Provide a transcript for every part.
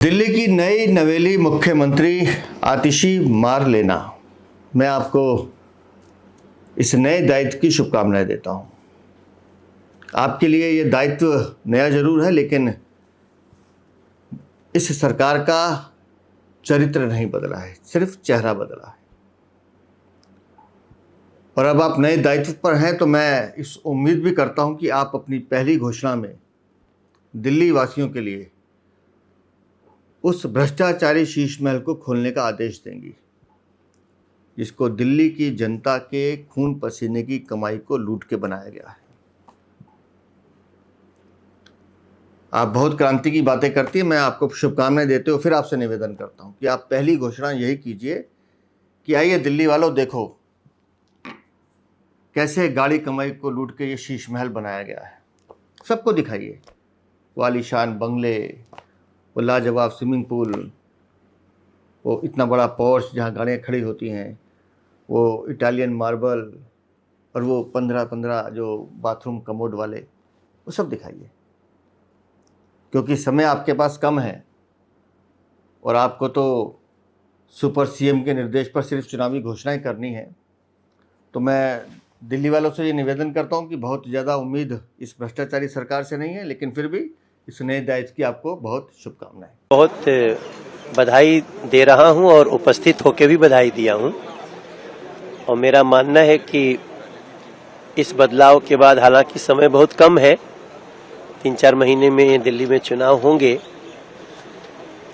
दिल्ली की नई नवेली मुख्यमंत्री आतिशी मार लेना। मैं आपको इस नए दायित्व की शुभकामनाएं देता हूं। आपके लिए ये दायित्व नया जरूर है, लेकिन इस सरकार का चरित्र नहीं बदला है, सिर्फ चेहरा बदला है। और अब आप नए दायित्व पर हैं तो मैं इस उम्मीद भी करता हूं कि आप अपनी पहली घोषणा में दिल्ली वासियों के लिए उस भ्रष्टाचारी शीश महल को खोलने का आदेश देंगी, जिसको दिल्ली की जनता के खून पसीने की कमाई को लूट के बनाया गया है। आप बहुत क्रांति की बातें करती हैं, मैं आपको शुभकामनाएं देते हुए फिर आपसे निवेदन करता हूं कि आप पहली घोषणा यही कीजिए कि आइए दिल्ली वालों, देखो कैसे गाड़ी कमाई को लूट के ये शीश महल बनाया गया है। सबको दिखाइए वो आलीशान बंगले, वो लाजवाब स्विमिंग पूल, वो इतना बड़ा पोर्च जहाँ गाड़ियाँ खड़ी होती हैं, वो इटालियन मार्बल और वो 15-15 जो बाथरूम कमोड वाले, वो सब दिखाइए। क्योंकि समय आपके पास कम है और आपको तो सुपर सीएम के निर्देश पर सिर्फ चुनावी घोषणाएं करनी है। तो मैं दिल्ली वालों से ये निवेदन करता हूँ कि बहुत ज़्यादा उम्मीद इस भ्रष्टाचारी सरकार से नहीं है, लेकिन फिर भी इस नए दायित्व की आपको बहुत शुभकामनाएं। बहुत बधाई दे रहा हूं और उपस्थित होकर भी बधाई दिया हूं। और मेरा मानना है कि इस बदलाव के बाद, हालांकि समय बहुत कम है, 3-4 महीने में दिल्ली में चुनाव होंगे,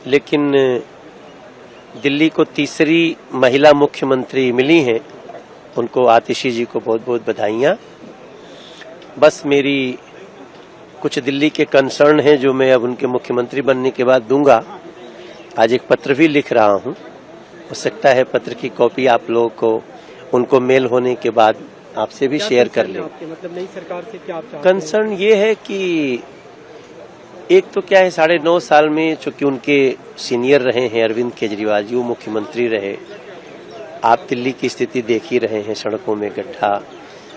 लेकिन दिल्ली को तीसरी महिला मुख्यमंत्री मिली हैं, उनको आतिशी जी को बहुत बहुत बधाइयां। बस मेरी कुछ दिल्ली के कंसर्न हैं जो मैं अब उनके मुख्यमंत्री बनने के बाद दूंगा। आज एक पत्र भी लिख रहा हूं, हो सकता है पत्र की कॉपी आप लोगों को उनको मेल होने के बाद आपसे भी शेयर कर लें। मतलब नई सरकार से क्या आप चाहते हैं? कंसर्न ये है कि एक तो क्या है, 9.5 साल में चूंकि उनके सीनियर रहे हैं अरविंद केजरीवाल जी, वो मुख्यमंत्री रहे। आप दिल्ली की स्थिति देख ही रहे हैं, सड़कों में गड्ढा,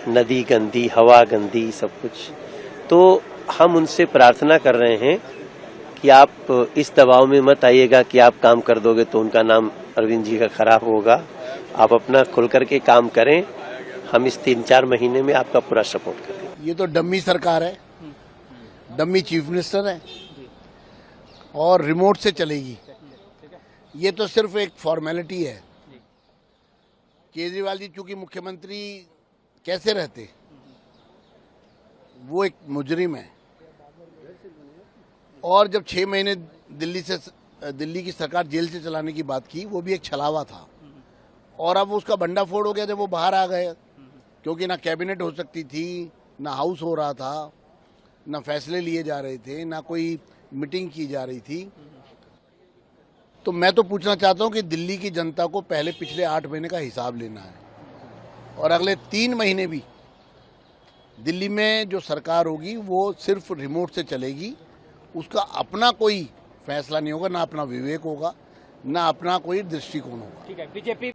नदी गंदी, हवा गंदी, सब कुछ। तो हम उनसे प्रार्थना कर रहे हैं कि आप इस दबाव में मत आइएगा कि आप काम कर दोगे तो उनका नाम अरविंद जी का खराब होगा। आप अपना खुल करके काम करें, हम इस 3-4 महीने में आपका पूरा सपोर्ट करें। ये तो डम्मी सरकार है, डम्मी चीफ मिनिस्टर है और रिमोट से चलेगी। ये तो सिर्फ एक फॉर्मेलिटी है। केजरीवाल जी चूंकि मुख्यमंत्री कैसे रहते, वो एक मुजरिम है। और जब 6 महीने दिल्ली की सरकार जेल से चलाने की बात की, वो भी एक छलावा था। और अब उसका भंडाफोड़ हो गया जब वो बाहर आ गए, क्योंकि ना कैबिनेट हो सकती थी, ना हाउस हो रहा था, ना फैसले लिए जा रहे थे, ना कोई मीटिंग की जा रही थी। तो मैं तो पूछना चाहता हूं कि दिल्ली की जनता को पहले पिछले 8 महीने का हिसाब लेना है और अगले 3 महीने भी दिल्ली में जो सरकार होगी वो सिर्फ रिमोट से चलेगी। उसका अपना कोई फैसला नहीं होगा, ना अपना विवेक होगा, ना अपना कोई दृष्टिकोण होगा। ठीक है, बीजेपी